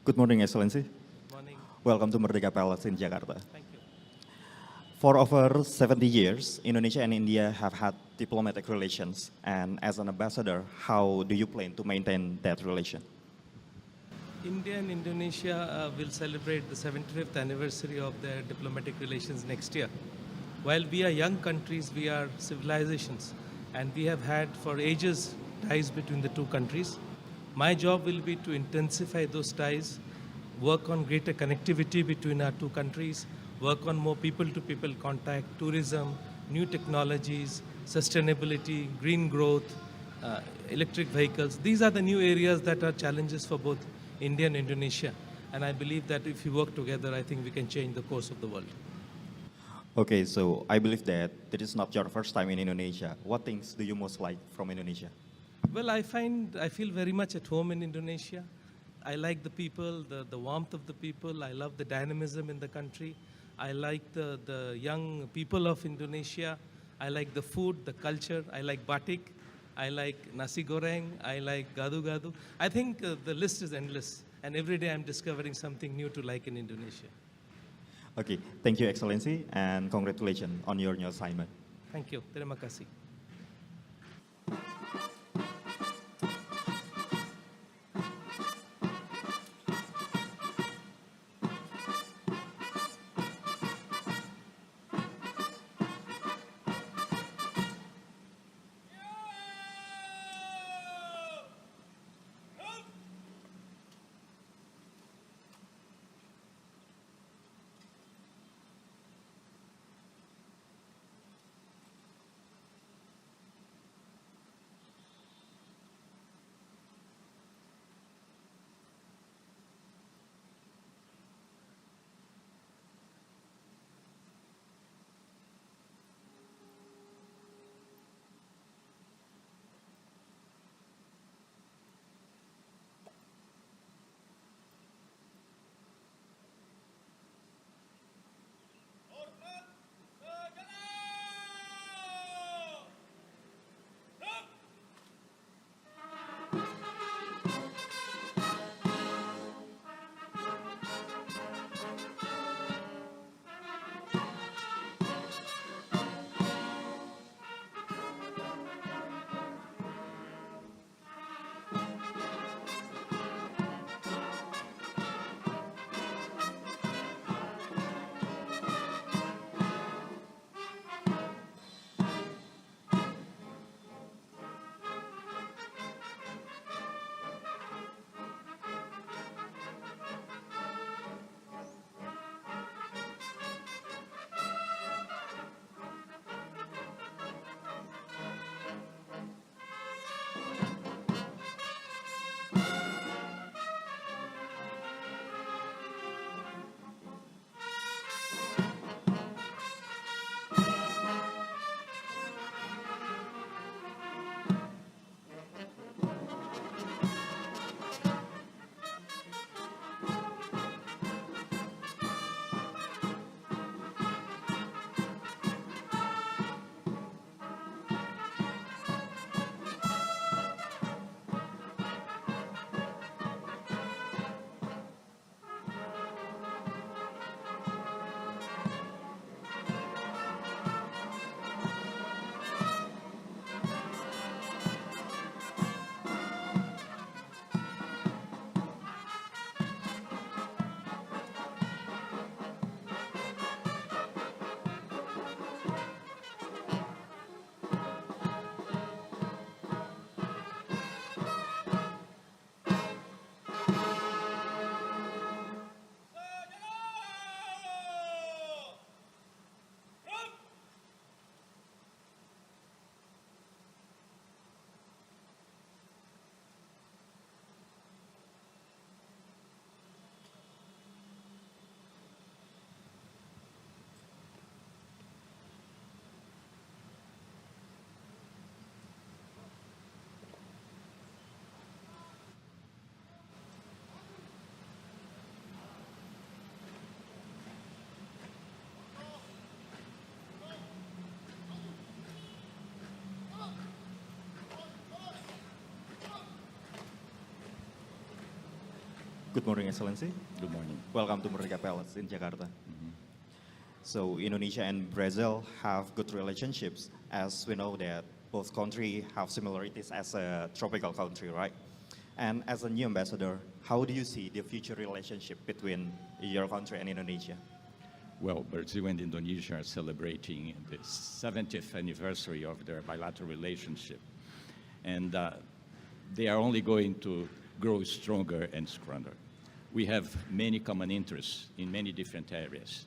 Good morning, Excellency. Morning. Welcome to Merdeka Palace in Jakarta. Thank you. For over 70 years, Indonesia and India have had diplomatic relations. And as an ambassador, how do you plan to maintain that relation? India and Indonesia will celebrate the 75th anniversary of their diplomatic relations next year. While we are young countries, we are civilizations, and we have had for ages ties between the two countries. My job will be to intensify those ties, work on greater connectivity between our two countries, work on more people-to-people contact, tourism, new technologies, sustainability, green growth, electric vehicles. These are the new areas that are challenges for both India and Indonesia. And I believe that if we work together, I think we can change the course of the world. Okay, so I believe that this is not your first time in Indonesia. What things do you most like from Indonesia? Well, I feel very much at home in Indonesia. I like the people, the warmth of the people. I love the dynamism in the country. I like the young people of Indonesia. I like the food, the culture. I like batik. I like nasi goreng. I like gadu-gadu. I think the list is endless. And every day I'm discovering something new to like in Indonesia. Okay, thank you, Excellency, and congratulations on your new assignment. Thank you. Terima kasih. Good morning, Excellency. Good morning. Welcome to Merdeka Palace in Jakarta. So Indonesia and Brazil have good relationships, as we know that both countries have similarities as a tropical country, right? And as a new ambassador, how do you see the future relationship between your country and Indonesia? Well, Brazil and Indonesia are celebrating the 70th anniversary of their bilateral relationship. And they are only going to grow stronger and stronger. We have many common interests in many different areas.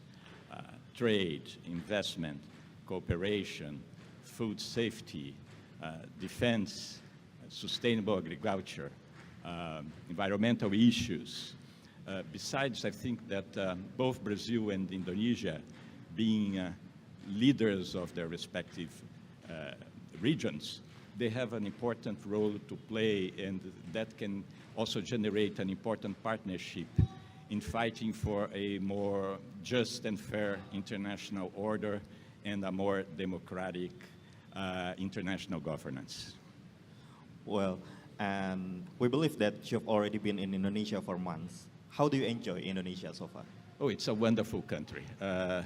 Trade, investment, cooperation, food safety, defense, sustainable agriculture, environmental issues. Besides, I think that both Brazil and Indonesia, being leaders of their respective regions, they have an important role to play, and that can also generate an important partnership in fighting for a more just and fair international order and a more democratic international governance. Well, and we believe that you've already been in Indonesia for months. How do you enjoy Indonesia so far? Oh, it's a wonderful country. I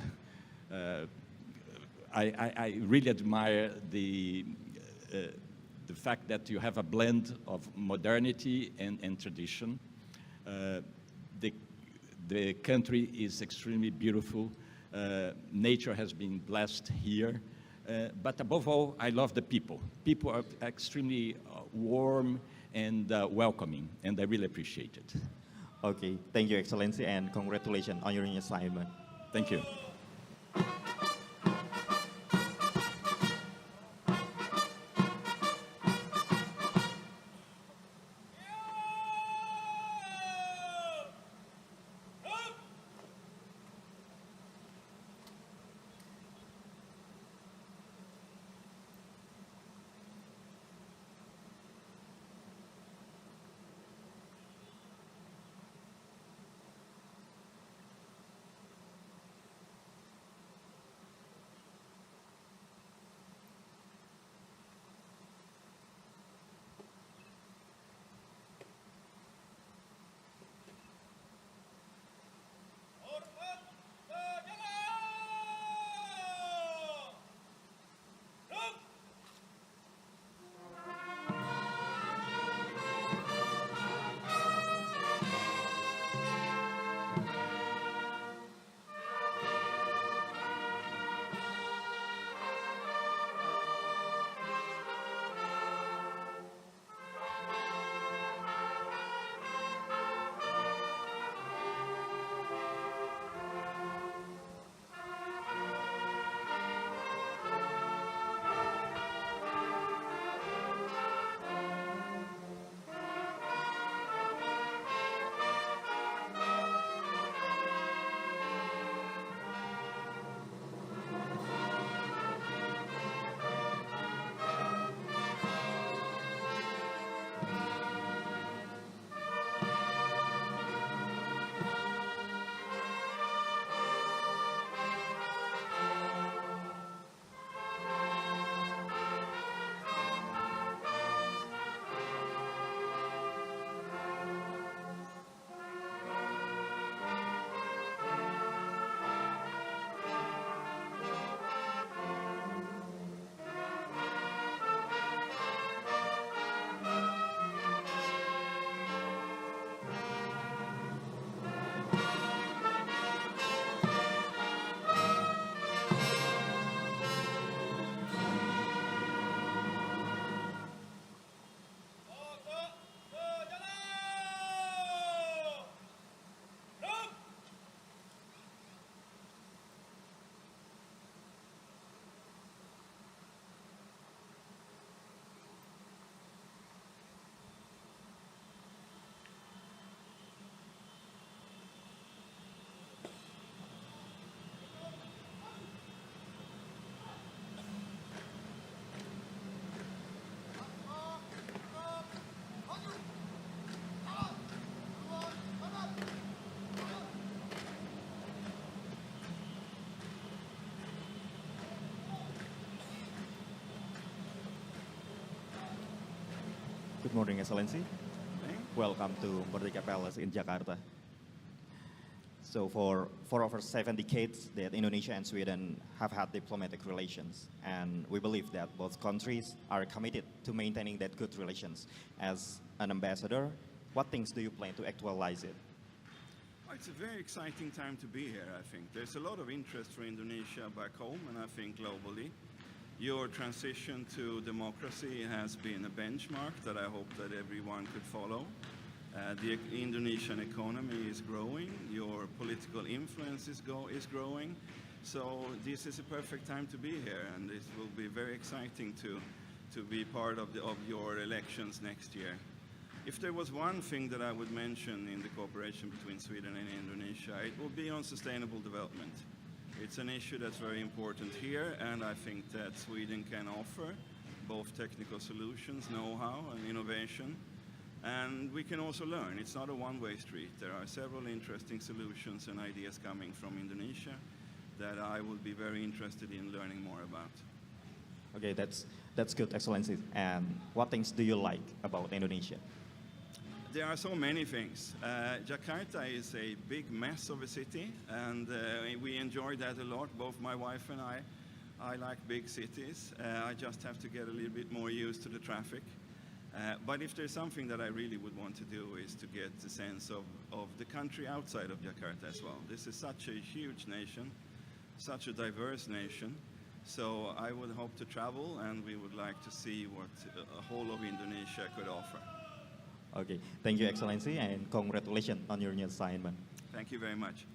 really admire the fact that you have a blend of modernity and tradition. The country is extremely beautiful. Nature has been blessed here. But above all, I love the people. People are extremely warm and welcoming, and I really appreciate it. Okay, thank you, Excellency, and congratulations on your new assignment. Thank you. Good morning, Excellency. welcome to Merdeka Palace in Jakarta. So for over 7 decades that Indonesia and Sweden have had diplomatic relations, and we believe that both countries are committed to maintaining that good relations. As an ambassador, what things do you plan to actualize it? Well, it's a very exciting time to be here, I think. There's a lot of interest for Indonesia back home and I think globally. Your transition to democracy has been a benchmark that I hope that everyone could follow. The Indonesian economy is growing, your political influence is growing, so this is a perfect time to be here, and it will be very exciting to be part of your elections next year. If there was one thing that I would mention in the cooperation between Sweden and Indonesia, it will be on sustainable development. It's an issue that's very important here, and I think that Sweden can offer both technical solutions, know-how, and innovation. And we can also learn. It's not a one-way street. There are several interesting solutions and ideas coming from Indonesia that I will be very interested in learning more about. Okay, that's good, Excellency. And what things do you like about Indonesia? There are so many things. Jakarta is a big mess of a city, and we enjoy that a lot, both my wife and I. I like big cities. I just have to get a little bit more used to the traffic. But if there's something that I really would want to do is to get a sense of the country outside of Jakarta as well. This is such a huge nation, such a diverse nation. So I would hope to travel, and we would like to see what a whole of Indonesia could offer. Okay, thank you, Excellency, and congratulations on your new assignment. Thank you very much.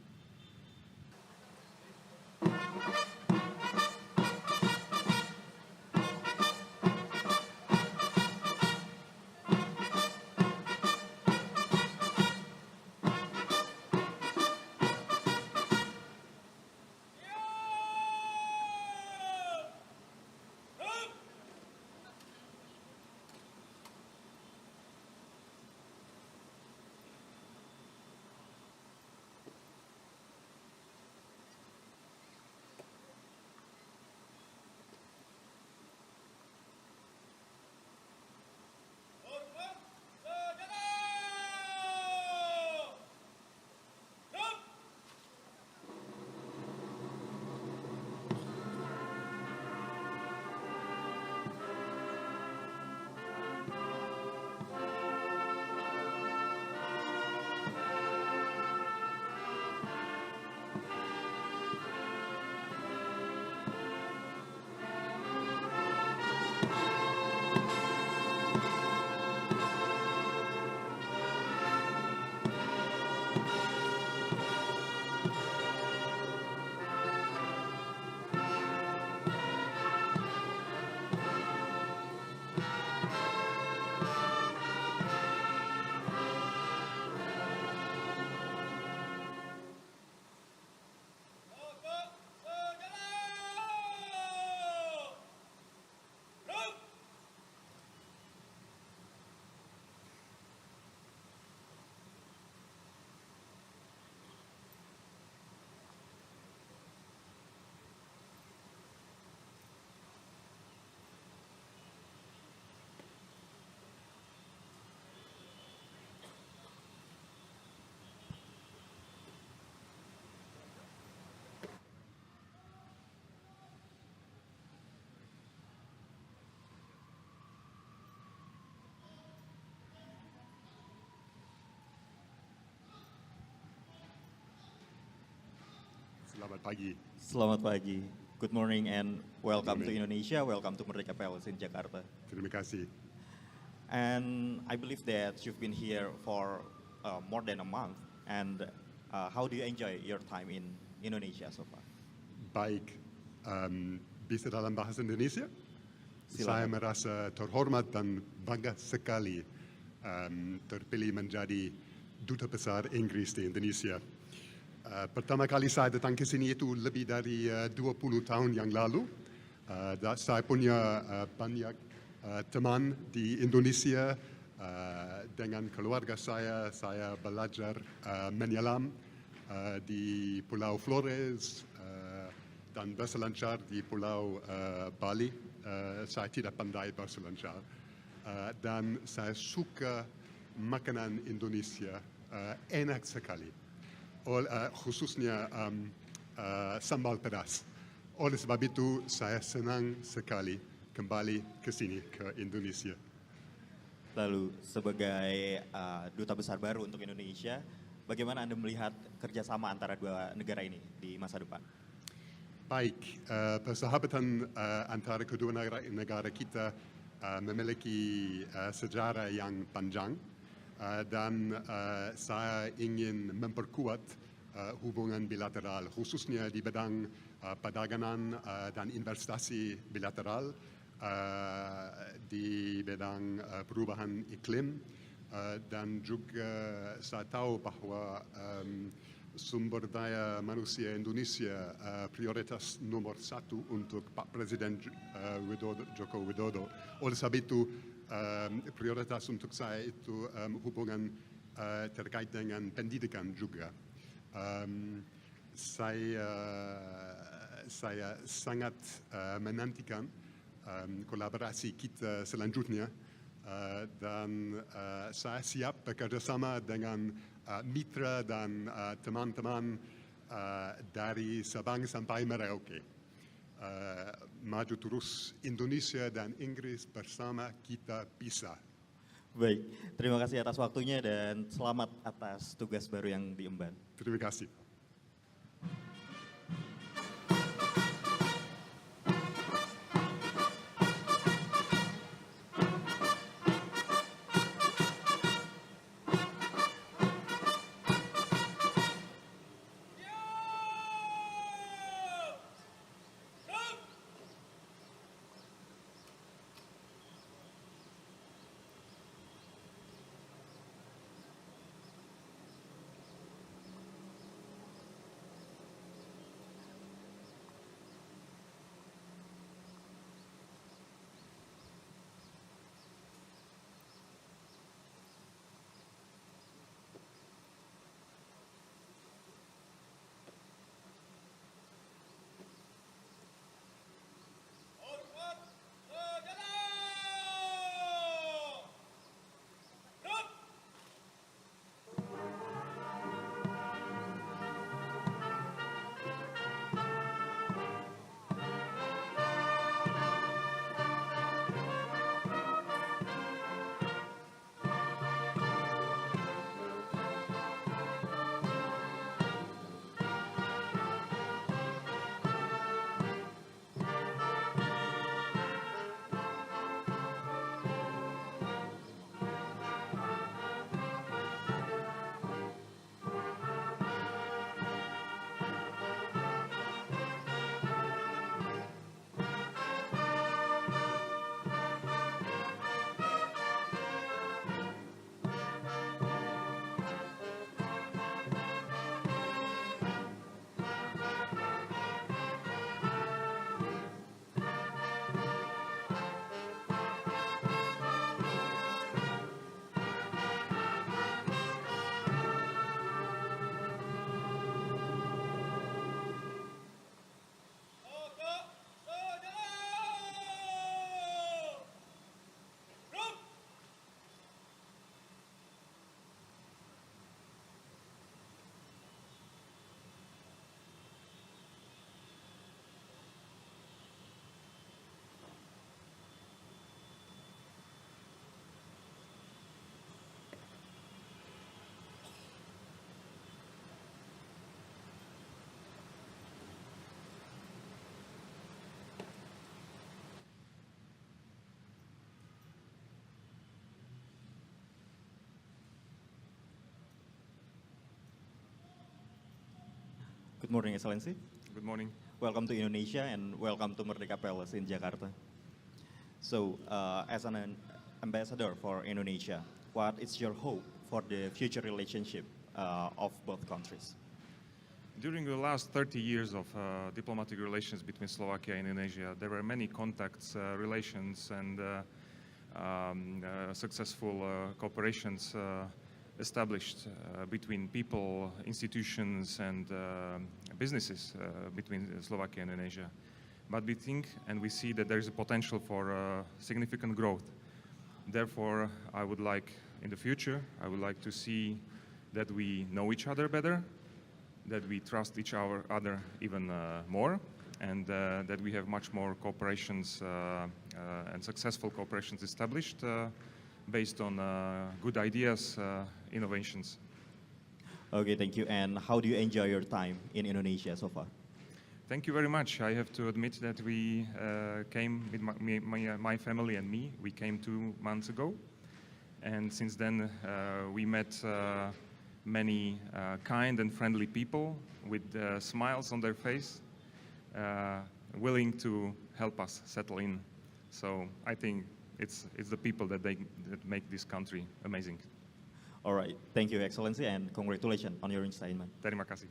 Selamat pagi. Selamat pagi. Good morning and welcome to Good morning. Indonesia. Welcome to Merdeka Palace in Jakarta. Terima kasih. And I believe that you've been here for more than a month. And how do you enjoy your time in Indonesia so far? Baik, bisa dalam bahasa Indonesia? Silakan. Saya merasa terhormat dan bangga sekali terpilih menjadi Duta Besar Inggris di Indonesia. Pertama kali saya datang ke sini itu lebih dari 20 tahun yang lalu. Saya punya banyak teman di Indonesia. Dengan keluarga saya belajar menyelam di Pulau Flores dan berselancar di Pulau Bali. Saya tidak pandai berselancar. Dan saya suka makanan Indonesia enak sekali, khususnya sambal pedas. Oleh sebab itu, saya senang sekali kembali ke sini, ke Indonesia. Lalu sebagai Duta Besar baru untuk Indonesia, bagaimana Anda melihat kerjasama antara dua negara ini di masa depan? Baik, persahabatan antara kedua negara kita memiliki sejarah yang panjang dan saya ingin memperkuat hubungan bilateral, khususnya di bidang perdagangan dan investasi bilateral, di bidang perubahan iklim, dan juga saya tahu bahwa sumber daya manusia Indonesia prioritas nomor 1 untuk Pak Presiden Jokowi Widodo. Oleh sebab itu, prioritas untuk saya itu hubungan terkait dengan pendidikan juga. Saya sangat menantikan kolaborasi kita selanjutnya dan saya siap bekerjasama dengan mitra dan teman-teman dari Sabang sampai Merauke. Maju terus Indonesia dan Inggris bersama kita bisa. Baik, terima kasih atas waktunya dan selamat atas tugas baru yang diemban. Terima kasih. Good morning, Excellency. Good morning. Welcome to Indonesia and welcome to Merdeka Palace in Jakarta. So, as an ambassador for Indonesia, what is your hope for the future relationship of both countries? During the last 30 years of diplomatic relations between Slovakia and Indonesia, there were many contacts, relations, and successful cooperations established between people, institutions, and businesses between Slovakia and Indonesia. But we think and we see that there is a potential for significant growth. Therefore, I would like in the future. I would like to see that we know each other better, that we trust each other even more, and that we have much more cooperations and successful cooperations established based on good ideas, innovations. Okay, thank you. And how do you enjoy your time in Indonesia so far? Thank you very much. I have to admit that we came with my family and me. We came 2 months ago, and since then we met many kind and friendly people with smiles on their face, willing to help us settle in. So I think it's the people that make this country amazing. All right, thank you, Excellency, and congratulations on your assignment. Terima kasih.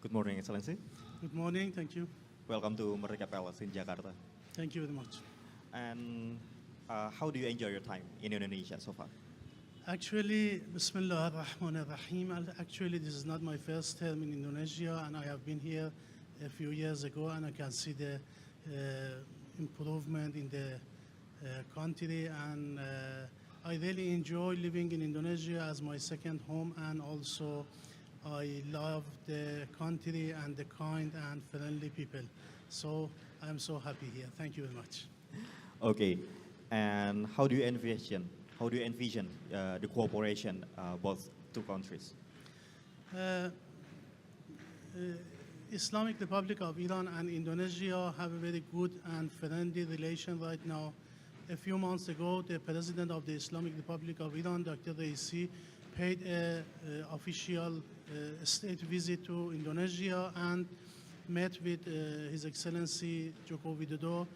Good morning, Excellency. Good morning, thank you. Welcome to Merdeka Palace in Jakarta. Thank you very much. And how do you enjoy your time in Indonesia so far? Actually, Bismillah ar-Rahman ar-Rahim. Actually, this is not my first term in Indonesia, and I have been here a few years ago, and I can see the improvement in the country, and I really enjoy living in Indonesia as my second home, and also I love the country and the kind and friendly people. So I'm so happy here. Thank you very much. Okay, and how do you envision the cooperation both two countries? Islamic Republic of Iran and Indonesia have a very good and friendly relation right now. A few months ago, the President of the Islamic Republic of Iran, Dr. Raisi, paid an official state visit to Indonesia and met with His Excellency Joko Widodo,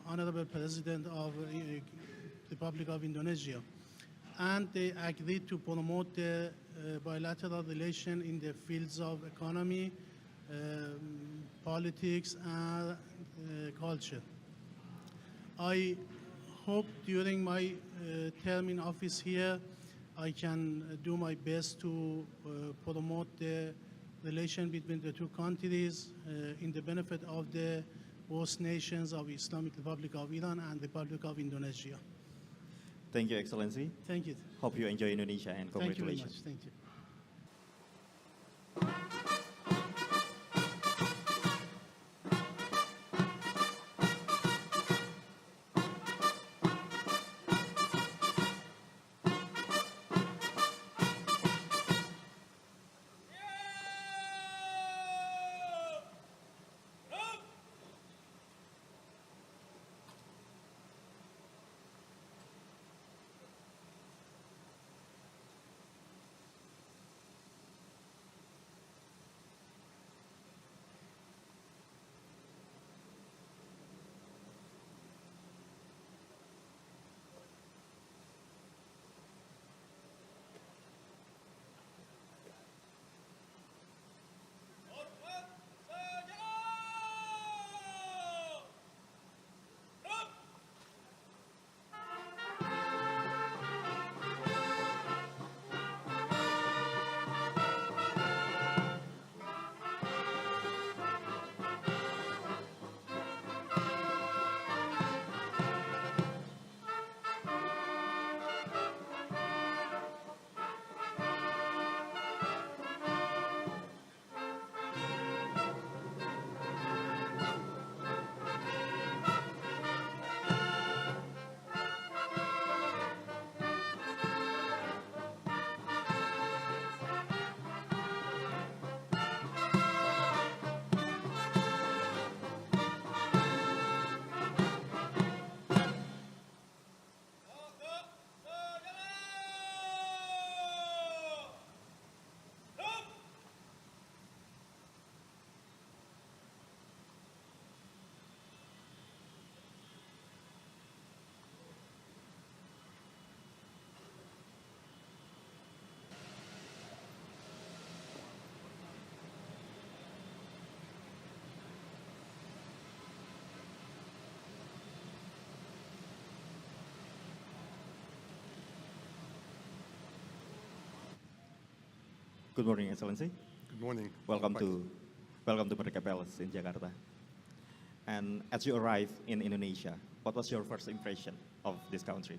Honorable President of the Republic of Indonesia. And they agreed to promote the bilateral relation in the fields of economy, politics, and culture. I hope during my term in office here, I can do my best to promote the relation between the two countries in the benefit of the both nations of Islamic Republic of Iran and Republic of Indonesia. Thank you, Excellency. Thank you. Hope you enjoy Indonesia and Thank you very much. congratulations. Thank you. Good morning, Excellency. Good morning. Welcome to Merdeka Palace in Jakarta. And as you arrived in Indonesia, what was your first impression of this country?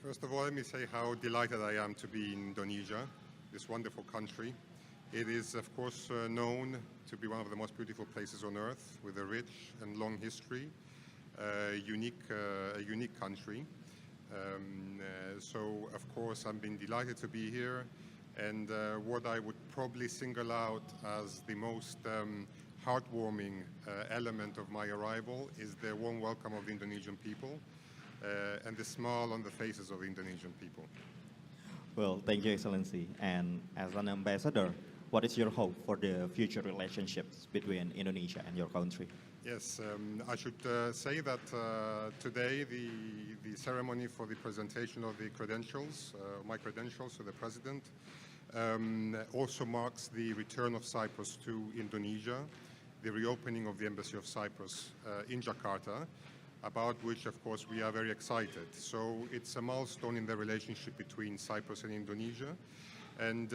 First of all, let me say how delighted I am to be in Indonesia, this wonderful country. It is, of course, known to be one of the most beautiful places on earth, with a rich and long history, a unique country. So, of course, I'm being delighted to be here. And what I would probably single out as the most heartwarming element of my arrival is the warm welcome of the Indonesian people and the smile on the faces of the Indonesian people. Well, thank you, Excellency. And as an ambassador, what is your hope for the future relationships between Indonesia and your country? Yes, I should say that today the ceremony for the presentation of the credentials, my credentials to the President, also marks the return of Cyprus to Indonesia, the reopening of the Embassy of Cyprus in Jakarta, about which, of course, we are very excited. So it's a milestone in the relationship between Cyprus and Indonesia. And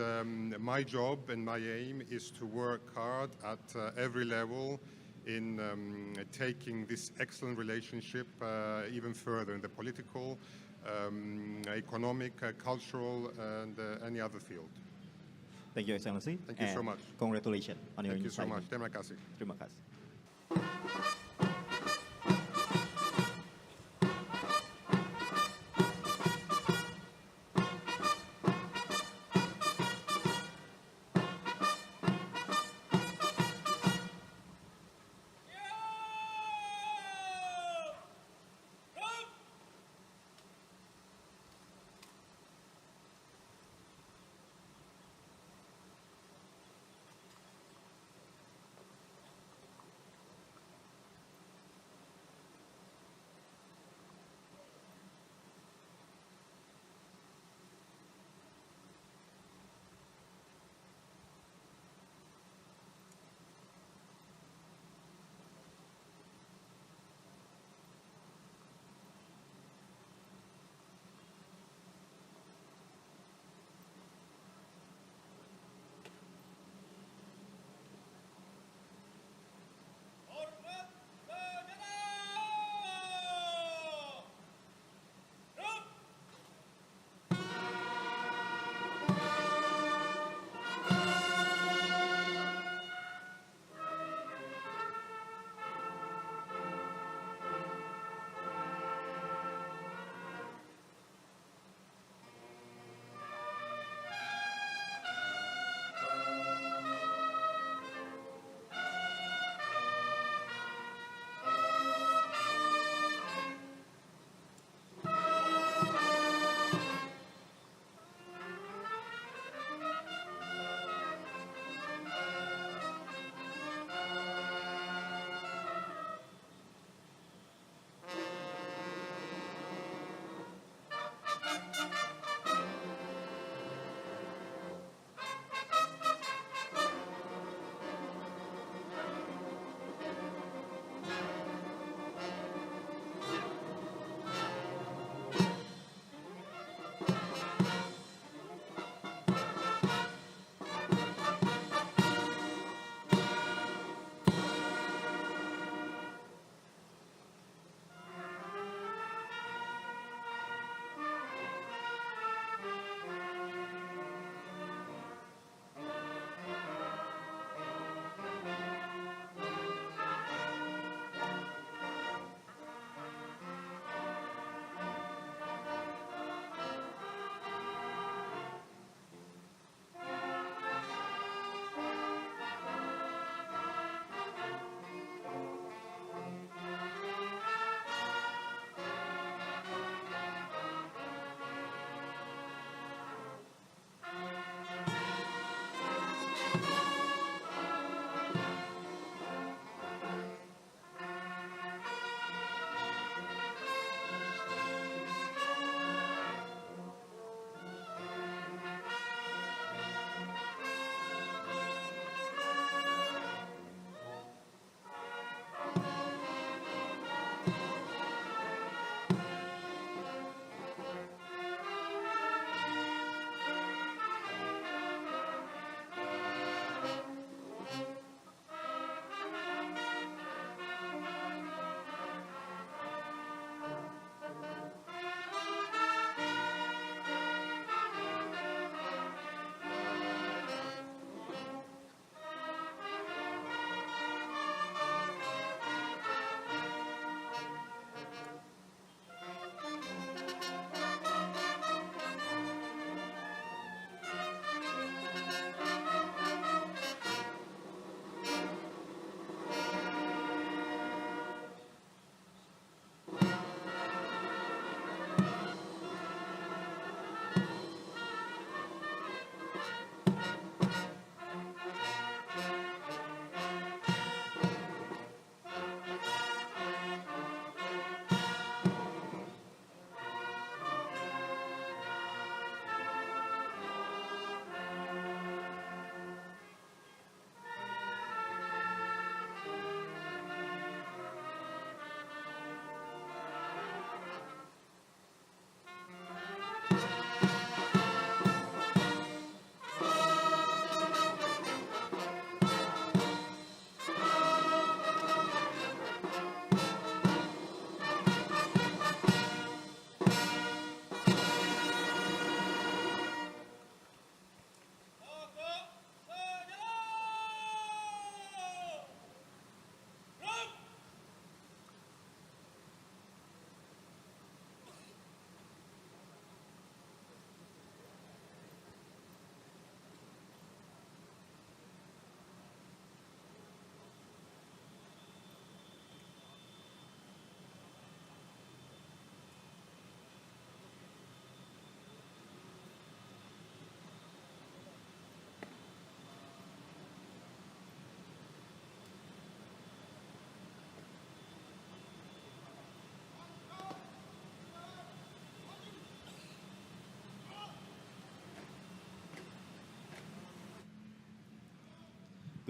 my job and my aim is to work hard at every level in taking this excellent relationship even further in the political, economic, cultural, and any other field. Thank you, Excellency. Thank you so much. Congratulations on your Thank you so much. assignment. Terima kasih. Terima kasih.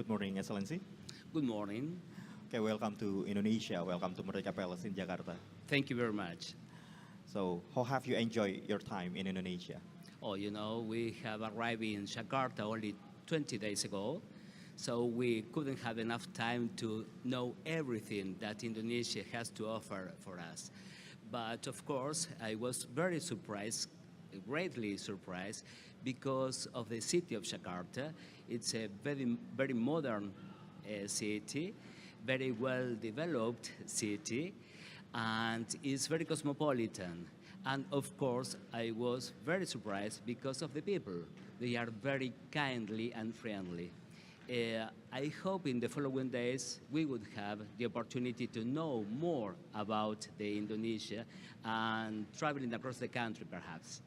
Good morning, Excellency. Good morning. Okay, welcome to Indonesia. Welcome to Merdeka Palace in Jakarta. Thank you very much. So, how have you enjoyed your time in Indonesia? Oh, we have arrived in Jakarta only 20 days ago, so we couldn't have enough time to know everything that Indonesia has to offer for us. But of course, I was very surprised, greatly surprised, because of the city of Jakarta. It's a very, very modern city, very well-developed city, and it's very cosmopolitan. And of course, I was very surprised because of the people. They are very kindly and friendly. I hope in the following days we would have the opportunity to know more about the Indonesia and traveling across the country, perhaps.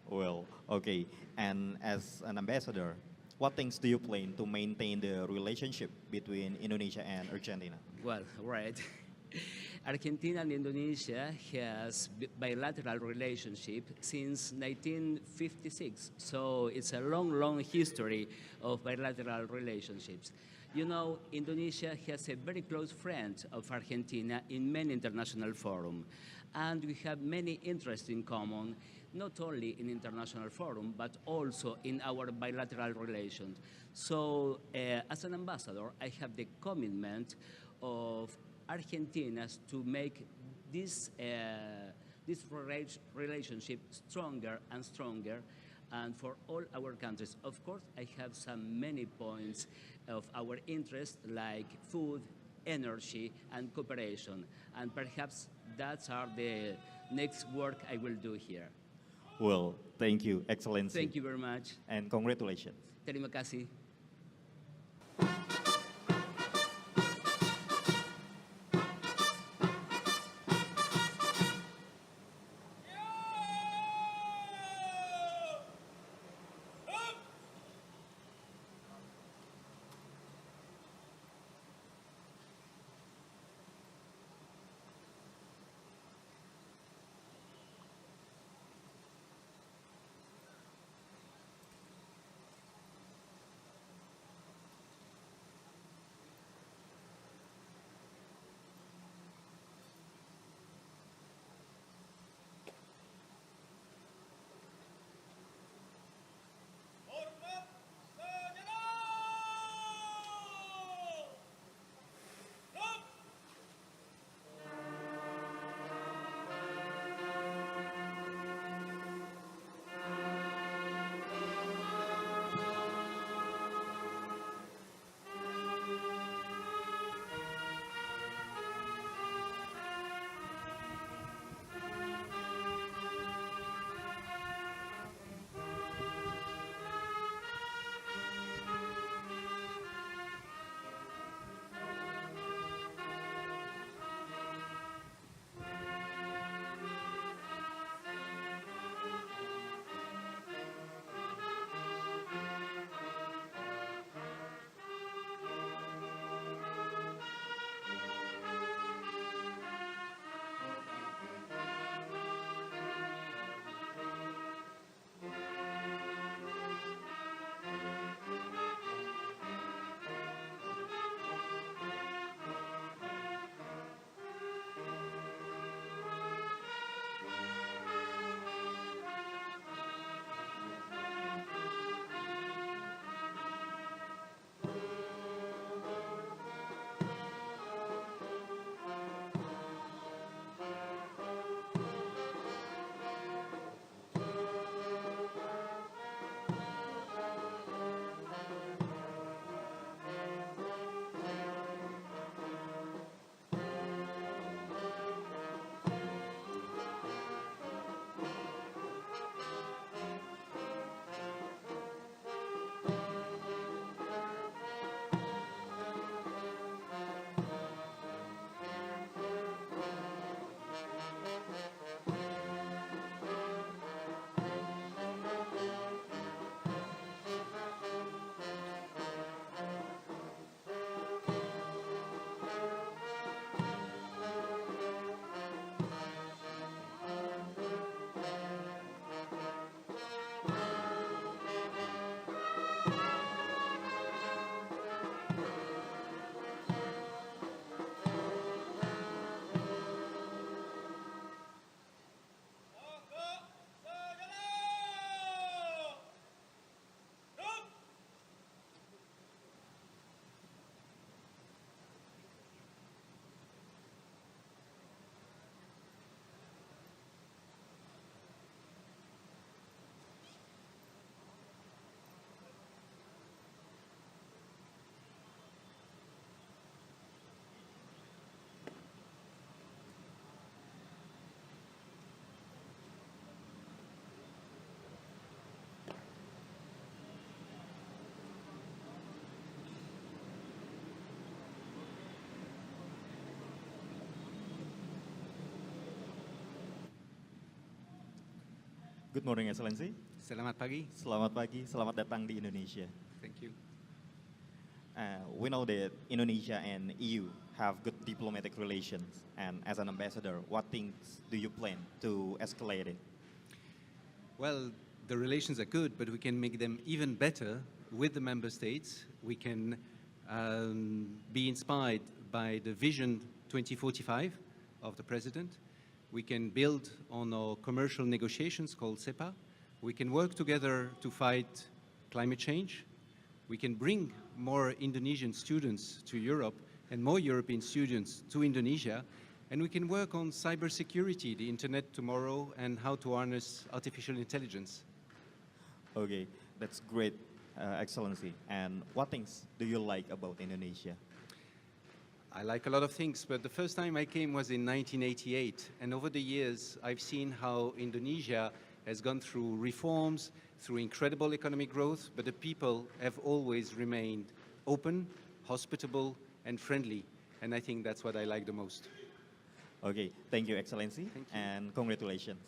Well, okay. And as an ambassador, what things do you plan to maintain the relationship between Indonesia and Argentina? Well, right. Argentina and Indonesia has bilateral relationship since 1956. So it's a long, long history of bilateral relationships. Indonesia has a very close friend of Argentina in many international forums. And we have many interests in common, not only in international forum, but also in our bilateral relations. So as an ambassador, I have the commitment of Argentina to make this relationship stronger and stronger, and for all our countries. Of course, I have many points of our interest, like food, energy, and cooperation, and perhaps that's the next work I will do here. Well, thank you, Excellency. Thank you very much. And congratulations. Terima kasih. Good morning, Excellency. Selamat pagi. Selamat pagi, selamat datang di Indonesia. Thank you. We know that Indonesia and EU have good diplomatic relations, and as an ambassador, what things do you plan to escalate it? Well, the relations are good, but we can make them even better with the member states. We can be inspired by the Vision 2045 of the President. We can build on our commercial negotiations called CEPA. We can work together to fight climate change. We can bring more Indonesian students to Europe and more European students to Indonesia. And we can work on cybersecurity, the internet tomorrow, and how to harness artificial intelligence. Okay, that's great, Excellency. And what things do you like about Indonesia? I like a lot of things, but the first time I came was in 1988. And over the years, I've seen how Indonesia has gone through reforms, through incredible economic growth, but the people have always remained open, hospitable, and friendly. And I think that's what I like the most. Okay, thank you, Excellency, Thank you. and congratulations.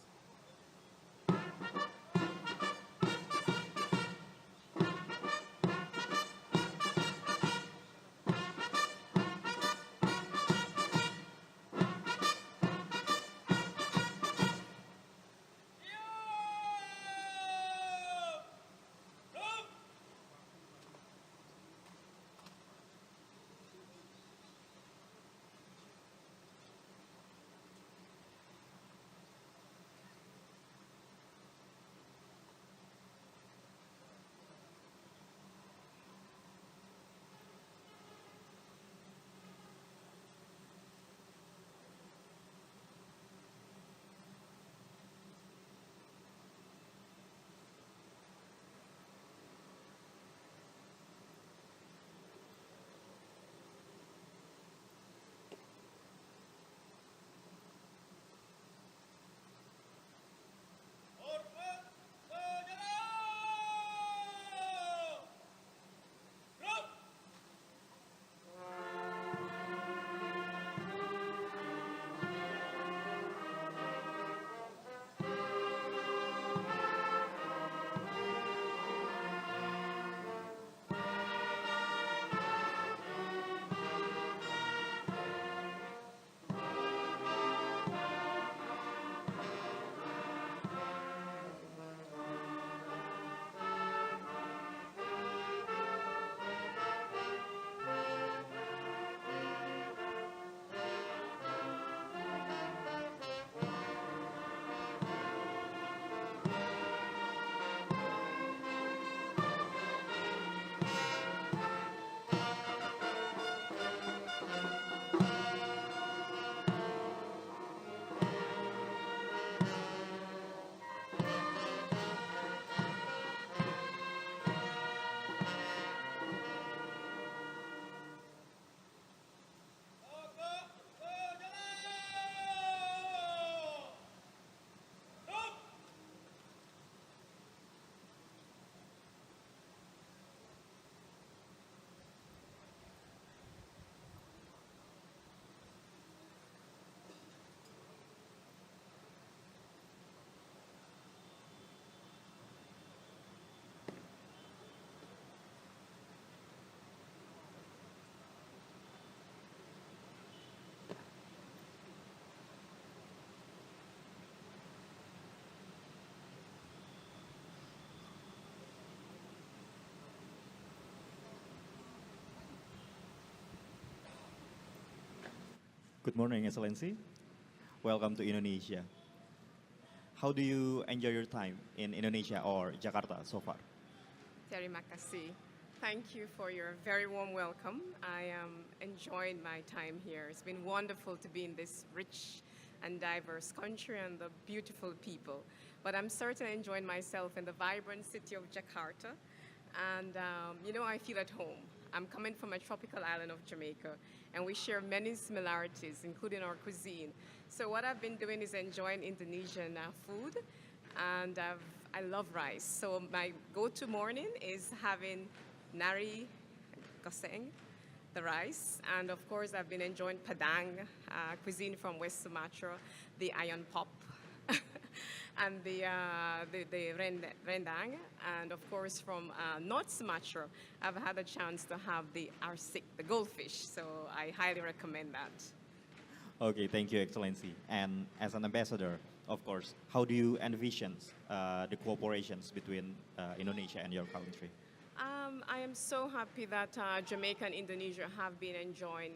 Good morning, Excellency. Welcome to Indonesia. How do you enjoy your time in Indonesia or Jakarta so far? Terima kasih. Thank you for your very warm welcome. I am enjoying my time here. It's been wonderful to be in this rich and diverse country and the beautiful people. But I'm certainly enjoying myself in the vibrant city of Jakarta. And, I feel at home. I'm coming from a tropical island of Jamaica, and we share many similarities, including our cuisine. So what I've been doing is enjoying Indonesian food, and I love rice. So my go-to morning is having nari goseng, the rice, and of course I've been enjoying Padang, cuisine from West Sumatra, the iron pop. and the rendang. And of course, from North Sumatra, I've had a chance to have the arsik, the goldfish. So I highly recommend that. Okay, thank you, Excellency. And as an ambassador, of course, how do you envision the cooperations between Indonesia and your country? I am so happy that Jamaica and Indonesia have been enjoying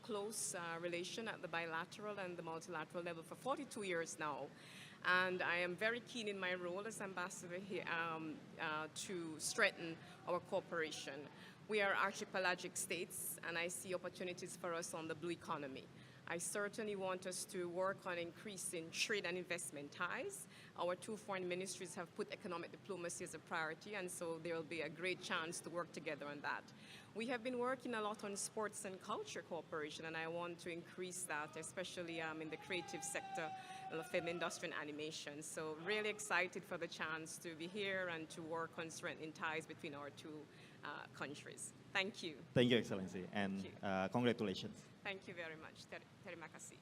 close relation at the bilateral and the multilateral level for 42 years now. And I am very keen in my role as ambassador here to strengthen our cooperation. We are archipelagic states, and I see opportunities for us on the blue economy. I certainly want us to work on increasing trade and investment ties. Our two foreign ministries have put economic diplomacy as a priority, and so there will be a great chance to work together on that. We have been working a lot on sports and culture cooperation, and I want to increase that, especially in the creative sector, the film industry and animation. So really excited for the chance to be here and to work on strengthening ties between our two countries. Thank you. Thank you, Excellency, and congratulations. Thank you very much. Terima kasih.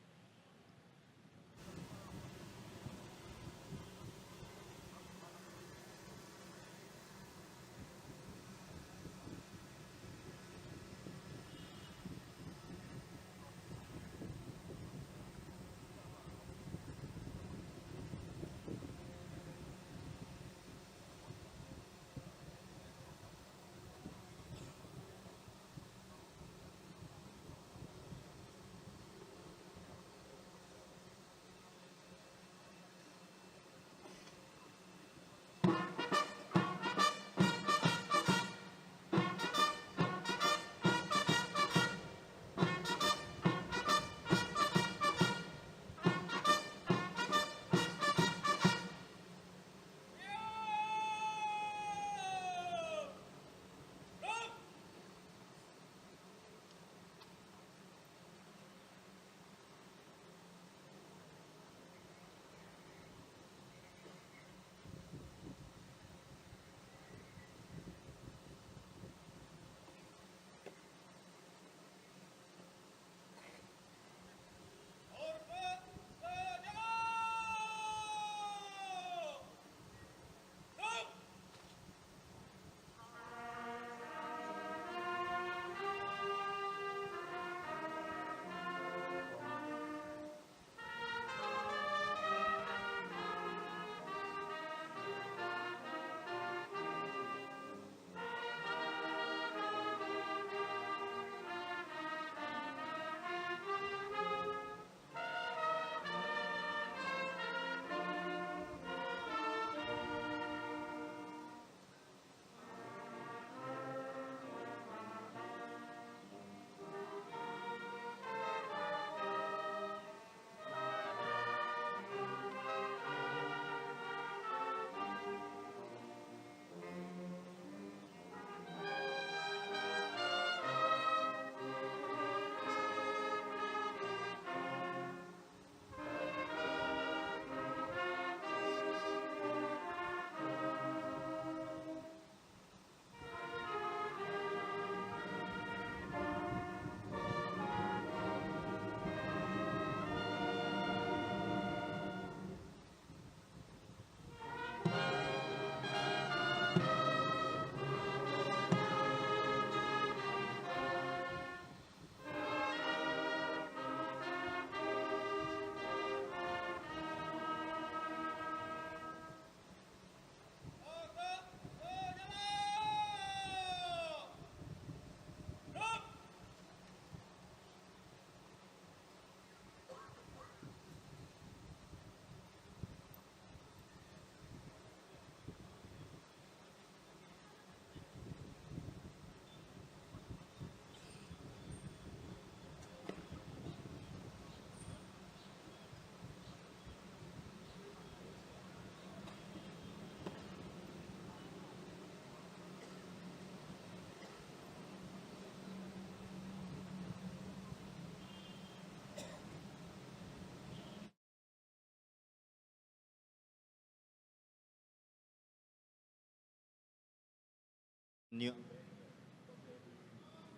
New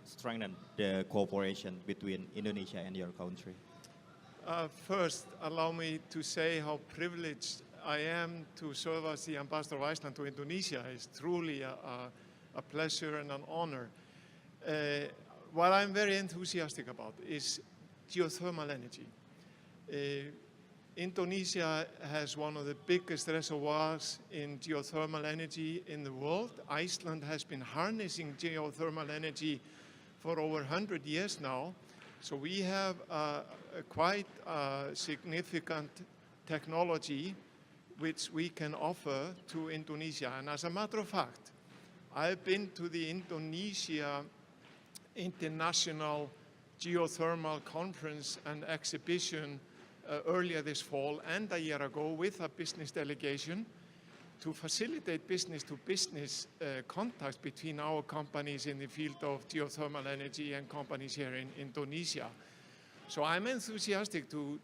strengthen the cooperation between Indonesia and your country? First, allow me to say how privileged I am to serve as the Ambassador of Iceland to Indonesia is truly a pleasure and an honor. What I'm very enthusiastic about is geothermal energy. Indonesia has one of the biggest reservoirs in geothermal energy in the world. Iceland has been harnessing geothermal energy for over 100 years now. So we have a quite significant technology which we can offer to Indonesia. And as a matter of fact, I've been to the Indonesia International Geothermal Conference and Exhibition earlier this fall and a year ago with a business delegation to facilitate business-to-business contacts between our companies in the field of geothermal energy and companies here in Indonesia. So I'm enthusiastic to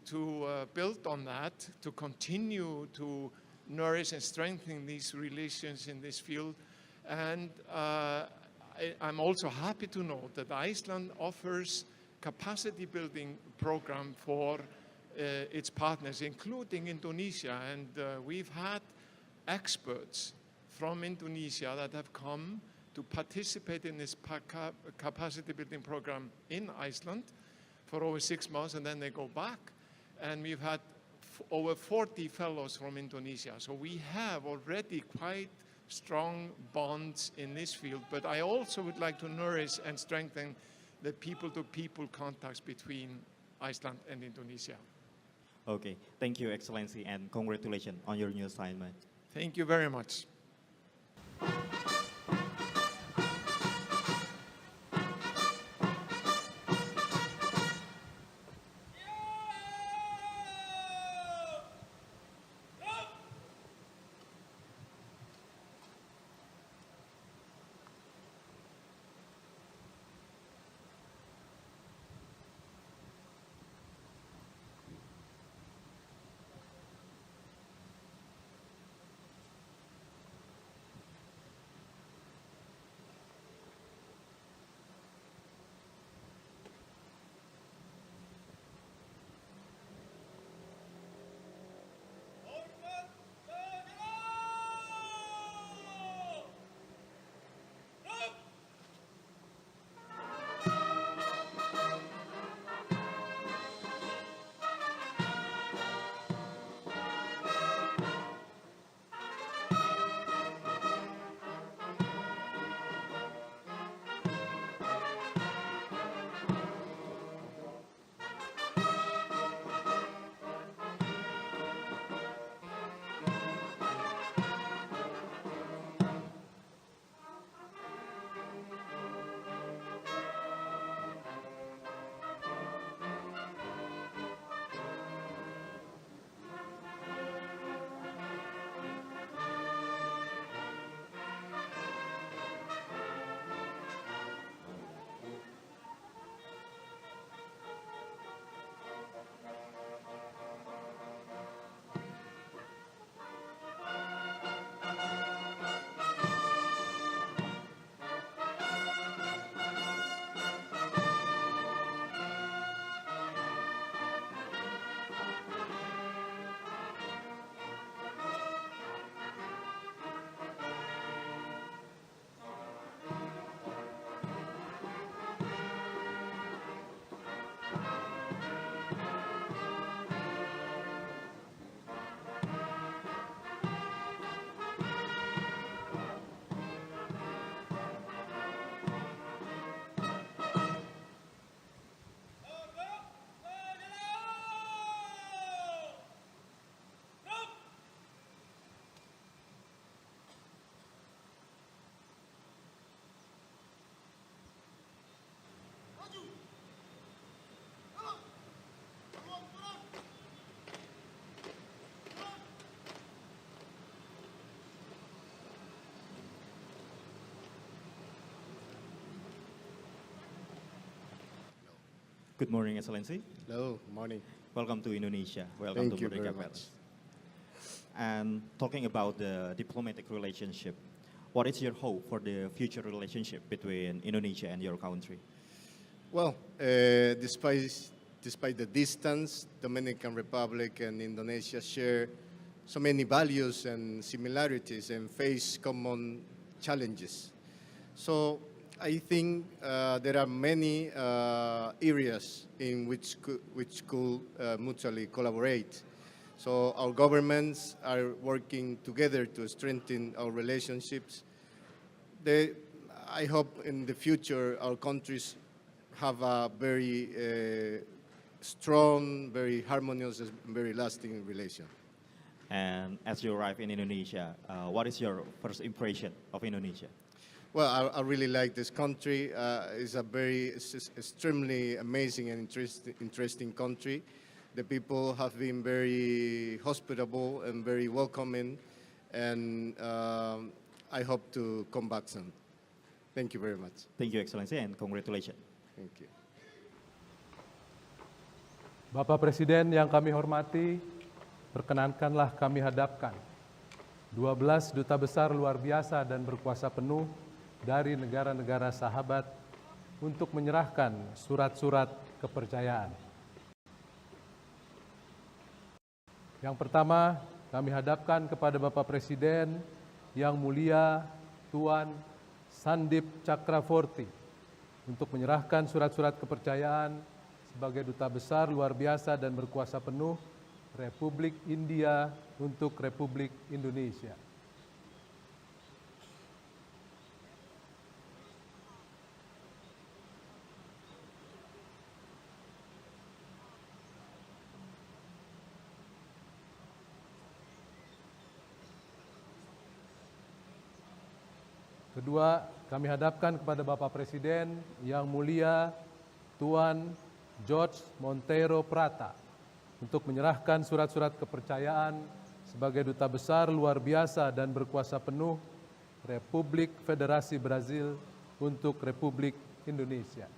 build on that, to continue to nourish and strengthen these relations in this field. And I'm also happy to note that Iceland offers capacity building program for its partners, including Indonesia. And we've had experts from Indonesia that have come to participate in this capacity building program in Iceland for over 6 months, and then they go back. And we've had over 40 fellows from Indonesia. So we have already quite strong bonds in this field, but I also would like to nourish and strengthen the people-to-people contacts between Iceland and Indonesia. Okay, thank you, Excellency, and congratulations on your new assignment. Thank you very much. Good morning, Excellency. Hello, morning. Welcome to Indonesia. Welcome Thank to you very Merdeka much. Palace. And talking about the diplomatic relationship, what is your hope for the future relationship between Indonesia and your country? Well, despite the distance, Dominican Republic and Indonesia share so many values and similarities and face common challenges. So I think there are many areas in which could mutually collaborate. So our governments are working together to strengthen our relationships. I hope in the future our countries have a very strong, very harmonious, and very lasting relation. And as you arrive in Indonesia, what is your first impression of Indonesia? Well, I really like this country. It's a very extremely amazing and interesting country. The people have been very hospitable and very welcoming, and I hope to come back soon. Thank you very much. Thank you, Excellency, and congratulations. Thank you. Bapak Presiden yang kami hormati, perkenankanlah kami hadapkan 12 duta besar luar biasa dan berkuasa penuh dari negara-negara sahabat untuk menyerahkan surat-surat kepercayaan. Yang pertama, kami hadapkan kepada Bapak Presiden yang mulia Tuan Sandip Cakravorty untuk menyerahkan surat-surat kepercayaan sebagai Duta Besar luar biasa dan berkuasa penuh Republik India untuk Republik Indonesia. Kedua, kami hadapkan kepada Bapak Presiden yang mulia Tuan George Monteiro Prata untuk menyerahkan surat-surat kepercayaan sebagai Duta Besar luar biasa dan berkuasa penuh Republik Federasi Brazil untuk Republik Indonesia.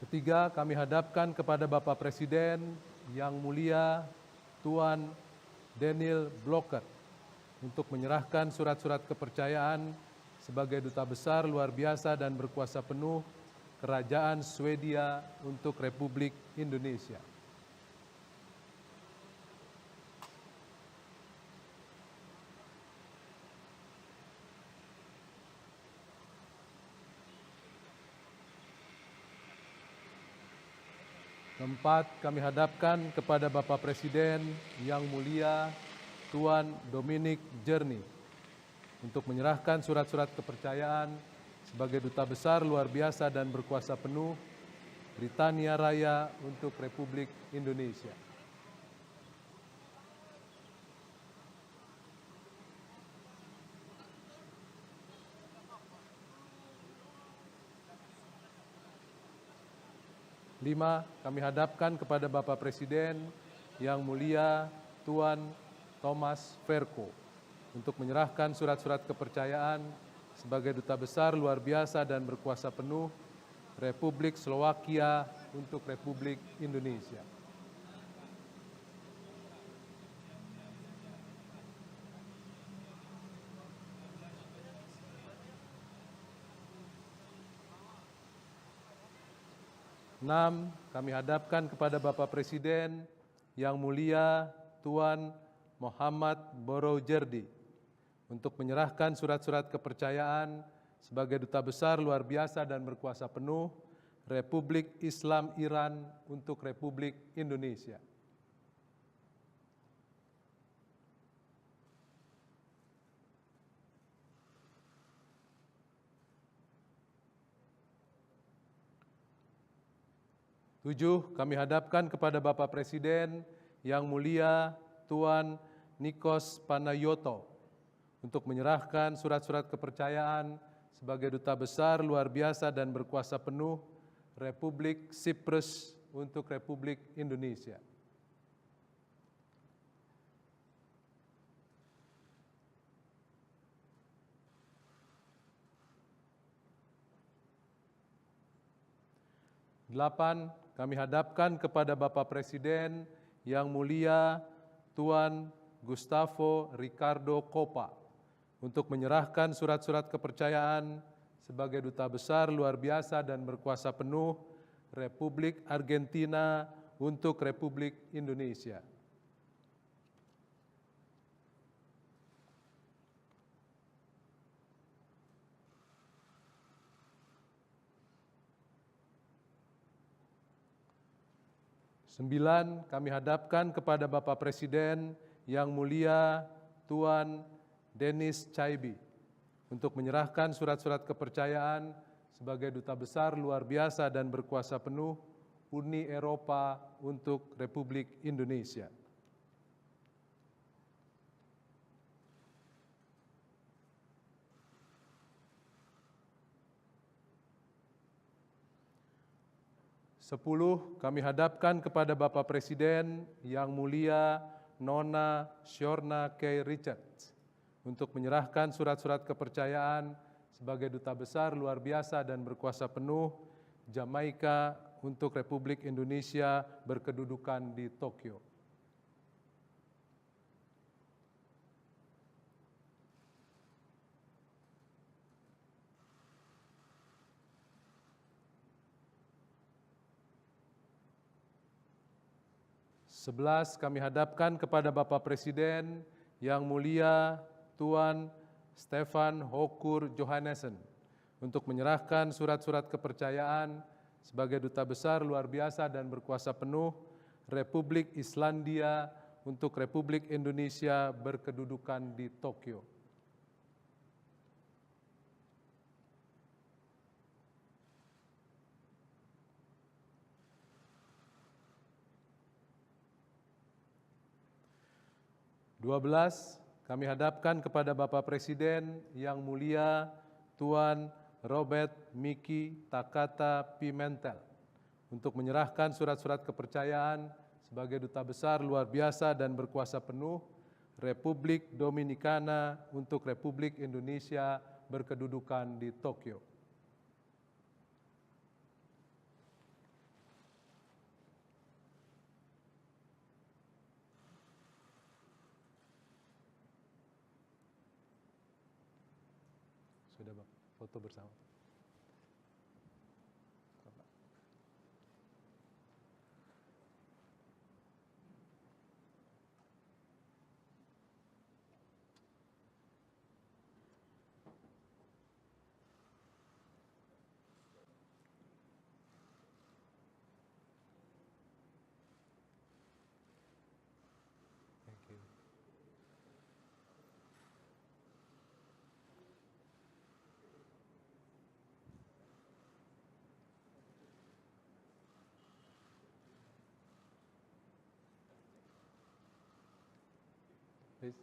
Ketiga, kami hadapkan kepada Bapak Presiden yang mulia Tuan Daniel Blocker untuk menyerahkan surat-surat kepercayaan sebagai Duta Besar luar biasa dan berkuasa penuh Kerajaan Swedia untuk Republik Indonesia. Keempat, kami hadapkan kepada Bapak Presiden yang mulia Tuan Dominic Jernih untuk menyerahkan surat-surat kepercayaan sebagai Duta Besar luar biasa dan berkuasa penuh Britania Raya untuk Republik Indonesia. Lima, kami hadapkan kepada Bapak Presiden yang mulia Tuan Thomas Verco untuk menyerahkan surat-surat kepercayaan sebagai Duta Besar luar biasa dan berkuasa penuh Republik Slovakia untuk Republik Indonesia. Enam, kami hadapkan kepada Bapak Presiden yang mulia Tuan Muhammad Borojerdi untuk menyerahkan surat-surat kepercayaan sebagai Duta Besar luar biasa dan berkuasa penuh Republik Islam Iran untuk Republik Indonesia. Tujuh, kami hadapkan kepada Bapak Presiden yang mulia Tuan Nikos Panayoto untuk menyerahkan surat-surat kepercayaan sebagai Duta Besar luar biasa dan berkuasa penuh Republik Siprus untuk Republik Indonesia. Delapan, kami hadapkan kepada Bapak Presiden yang mulia Tuan Gustavo Ricardo Copa untuk menyerahkan surat-surat kepercayaan sebagai Duta Besar luar biasa dan berkuasa penuh Republik Argentina untuk Republik Indonesia. Sembilan, kami hadapkan kepada Bapak Presiden yang mulia Tuan Denis Chaibi untuk menyerahkan surat-surat kepercayaan sebagai Duta Besar luar biasa dan berkuasa penuh Uni Eropa untuk Republik Indonesia. Sepuluh, kami hadapkan kepada Bapak Presiden yang mulia Nona Shorna K. Richards untuk menyerahkan surat-surat kepercayaan sebagai Duta Besar luar biasa dan berkuasa penuh Jamaika untuk Republik Indonesia berkedudukan di Tokyo. Sebelas, kami hadapkan kepada Bapak Presiden yang mulia Tuan Stefan Hokur Johannessen untuk menyerahkan surat-surat kepercayaan sebagai Duta Besar luar biasa dan berkuasa penuh Republik Islandia untuk Republik Indonesia berkedudukan di Tokyo. Dua belas, kami hadapkan kepada Bapak Presiden yang mulia Tuan Robert Miki Takata Pimentel untuk menyerahkan surat-surat kepercayaan sebagai Duta Besar luar biasa dan berkuasa penuh Republik Dominikana untuk Republik Indonesia berkedudukan di Tokyo. Sudah, Bang, foto bersama. Thank you. Please.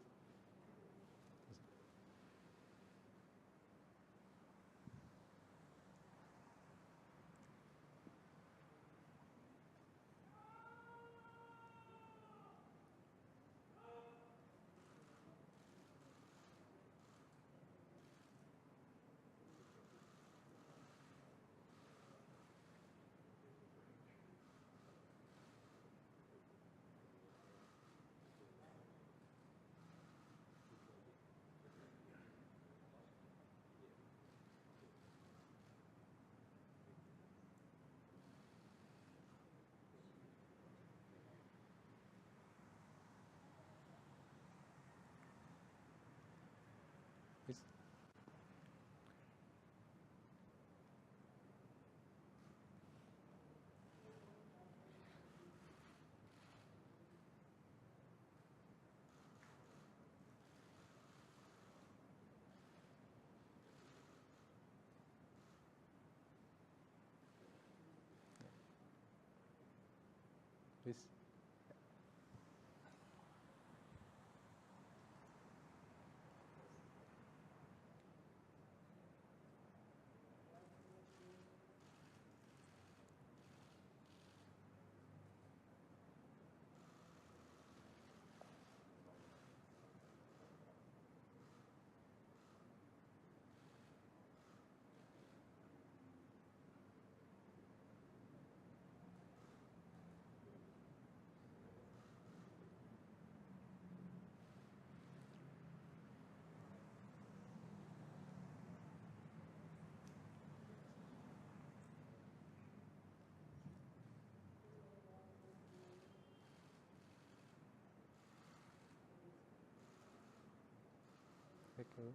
Please. Please. Thank you.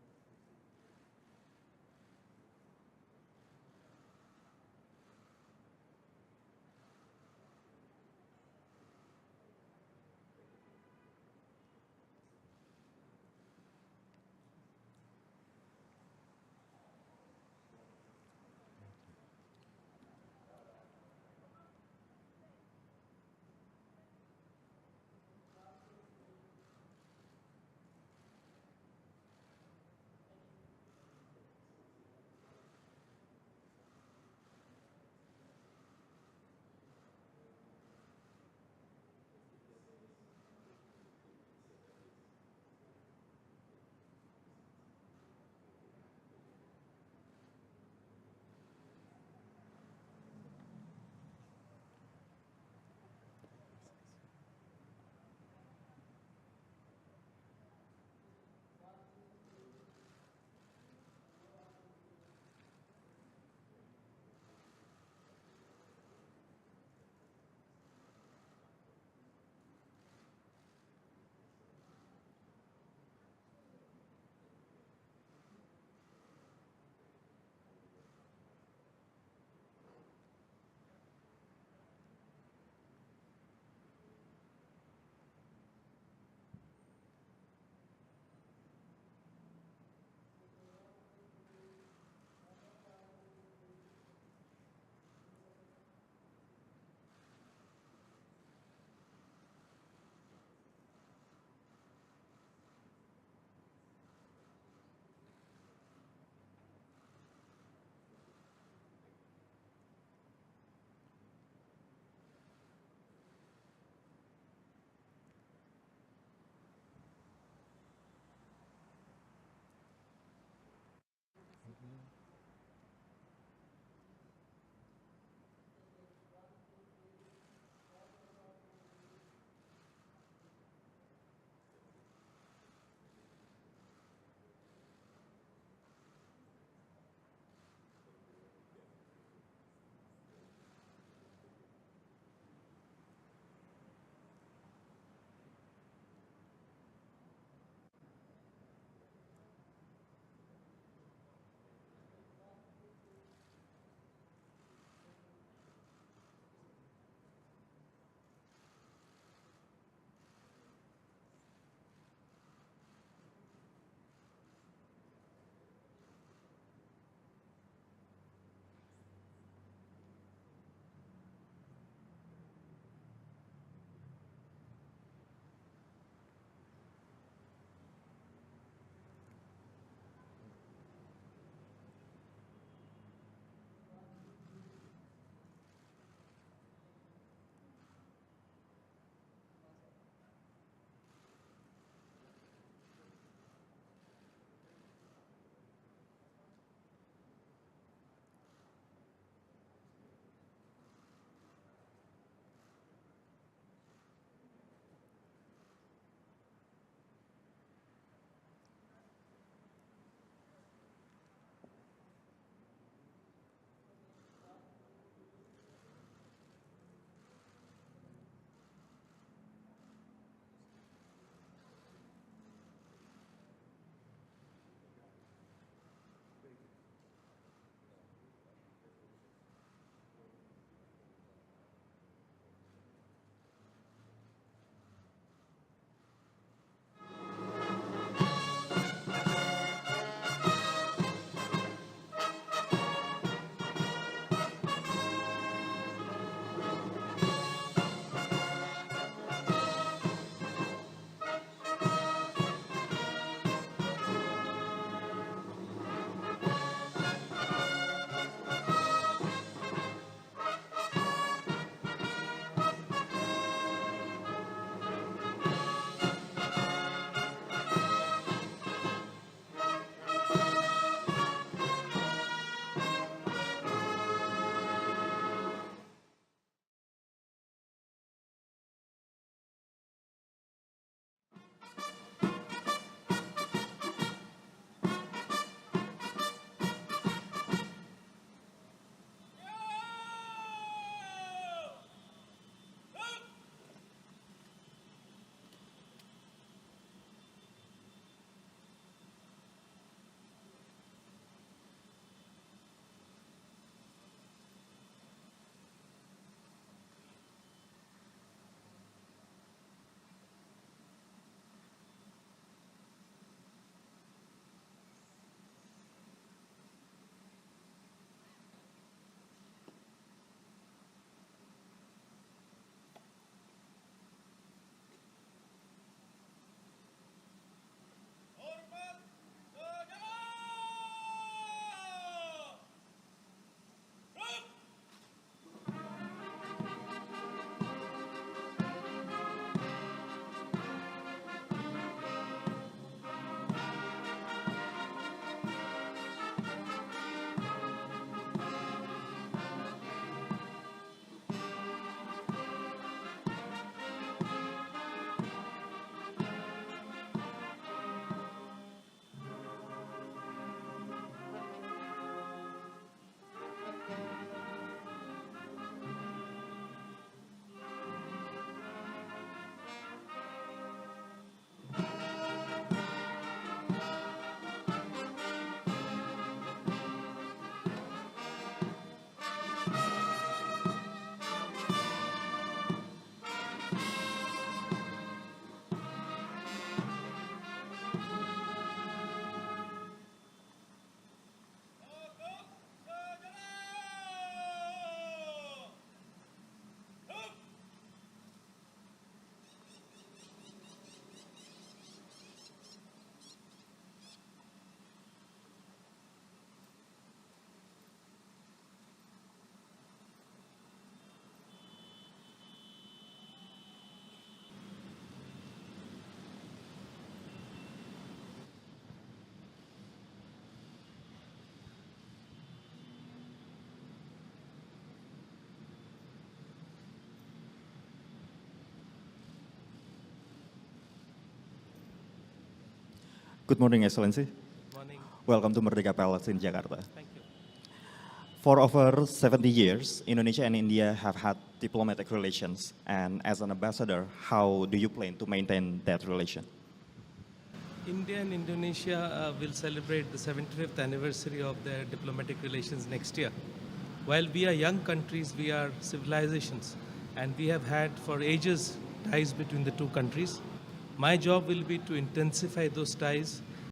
Good morning, Excellency. Morning. Welcome to Merdeka Palace in Jakarta. Thank you. For over 70 years, Indonesia and India have had diplomatic relations. And as an ambassador, how do you plan to maintain that relation? India and Indonesia will celebrate the 75th anniversary of their diplomatic relations next year. While we are young countries, we are civilizations, and we have had for ages ties between the two countries. My job will be to intensify those ties